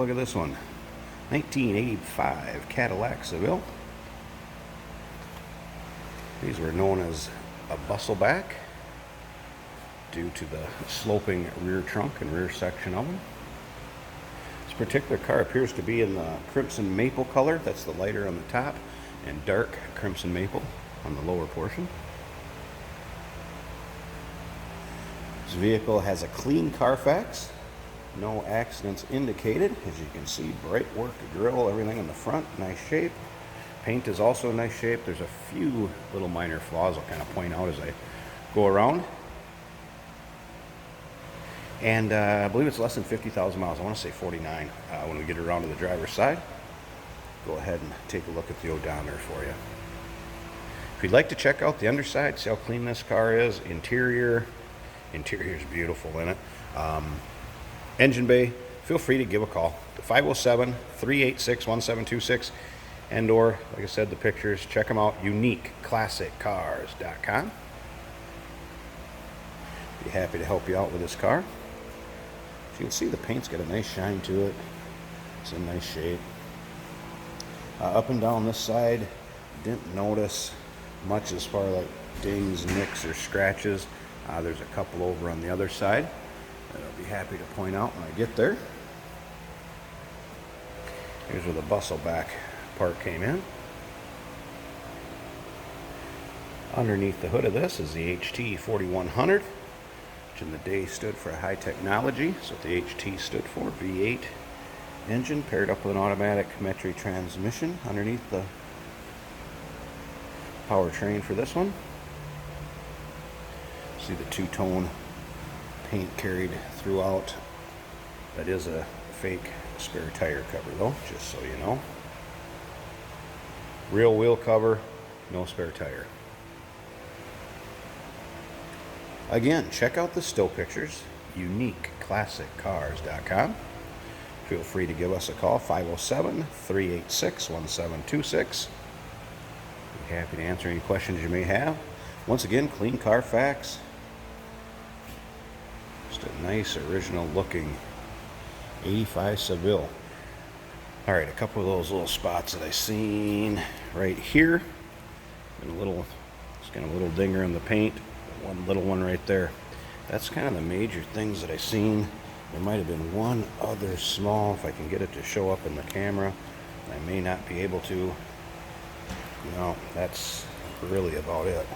look at this one. 1985 Cadillac Seville. These were known as a bustleback due to the sloping rear trunk and rear section of them. This particular car appears to be in the crimson maple color. That's the lighter on the top, and dark crimson maple on the lower portion. This vehicle has a clean Carfax, no accidents indicated. As you can see, bright work grille, everything in the front, nice shape. Paint is also in nice shape. There's a few little minor flaws I'll kind of point out as I go around. And I believe it's less than 50,000 miles. I want to say 49 when we get around to the driver's side. Go ahead and take a look at the odometer for you. If you'd like to check out the underside, see how clean this car is, interior is beautiful in it. Engine bay, feel free to give a call to 507-386-1726, and or, like I said, the pictures, check them out, uniqueclassiccars.com. Be happy to help you out with this car. As you can see, the paint's got a nice shine to it. It's in nice shape. Up and down this side, didn't notice much as far like dings, nicks, or scratches. There's a couple over on the other side that I'll be happy to point out when I get there. Here's where the bustleback part came in. Underneath the hood of this is the HT 4100, which in the day stood for high technology. So what the HT stood for, V8 engine paired up with an automatic Metri transmission underneath the powertrain for this one. See the two-tone paint carried throughout. That is a fake spare tire cover though, just so you know. Real wheel cover, no spare tire. Again, check out the still pictures, uniqueclassiccars.com. Feel free to give us a call, 507-386-1726. Be happy to answer any questions you may have. Once again, clean Carfax. Just a nice original looking 85 Seville. All right, a couple of those little spots that I seen right here. And it's got a little dinger in the paint. One little one right there. That's kind of the major things that I seen. There might have been one other small, if I can get it to show up in the camera. I may not be able to. No, that's really about it.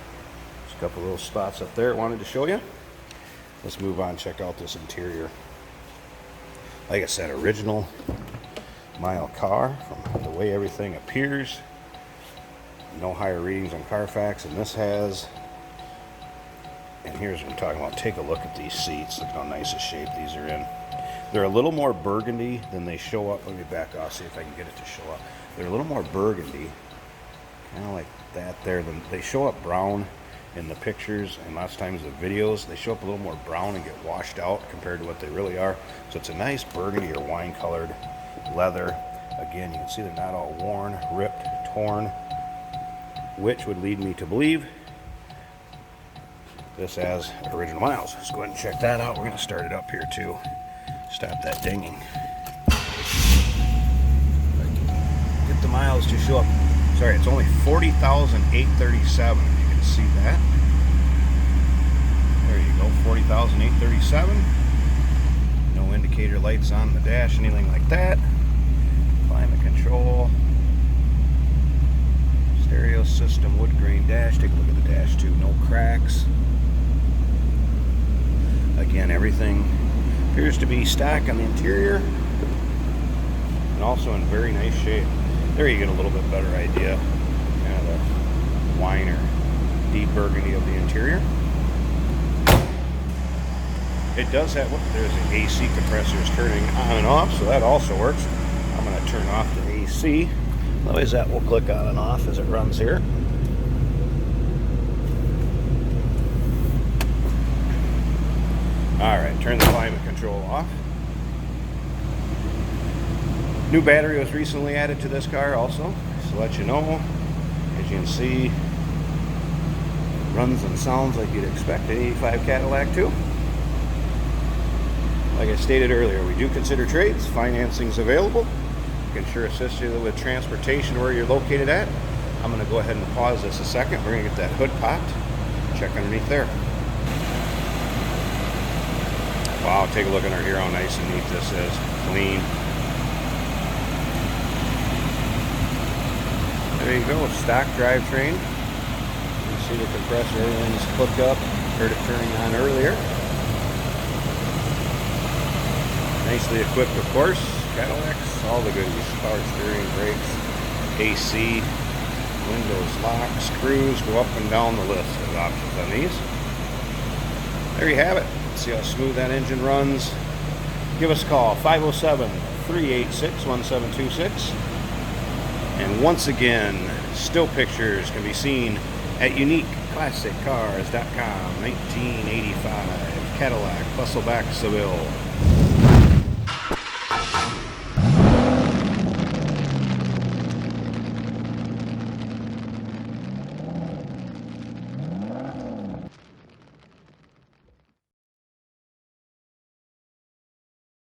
Just a couple of little spots up there I wanted to show you. Let's move on, check out this interior. Like I said, original mile car from the way everything appears. No higher readings on Carfax than this has. And here's what I'm talking about. Take a look at these seats. Look how nice a shape these are in. They're a little more burgundy than they show up. Let me back off, see if I can get it to show up. They're a little more burgundy, kind of like that there. They show up brown in the pictures, and lots of times the videos, they show up a little more brown and get washed out compared to what they really are. So it's a nice burgundy or wine colored leather. Again, you can see they're not all worn, ripped, torn, which would lead me to believe this has original miles. Let's go ahead and check that out. We're going to start it up here too. Stop that dinging. Get the miles to show up. Sorry, it's only 40,837. You can see that. There you go, 40,837. No indicator lights on the dash, anything like that. Climate control. Stereo system, wood grain dash. Take a look at the dash too. No cracks. Again, everything appears to be stock on the interior and also in very nice shape. There you get a little bit better idea. Kind of the wine or deep burgundy of the interior. It does have, there's the AC compressors turning on and off, so that also works. I'm going to turn off the AC. Otherwise that will click on and off as it runs here. Alright, turn the climate control off. New battery was recently added to this car also, just to let you know. As you can see, it runs and sounds like you'd expect an 85 Cadillac to. Like I stated earlier, we do consider trades. Financing's available. We can sure assist you with transportation where you're located at. I'm going to go ahead and pause this a second. We're going to get that hood popped. Check underneath there. Wow, take a look under here how nice and neat this is. Clean. There you go, stock drivetrain. You see the compressor, everything's hooked up. Heard it turning on earlier. Nicely equipped, of course. Cadillacs, all the goodies. Power steering, brakes, AC, windows, locks, cruise, go up and down the list of options on these. There you have it. See how smooth that engine runs. Give us a call, 507-386-1726. And once again, still pictures can be seen at uniqueclassiccars.com. 1985 Cadillac Seville.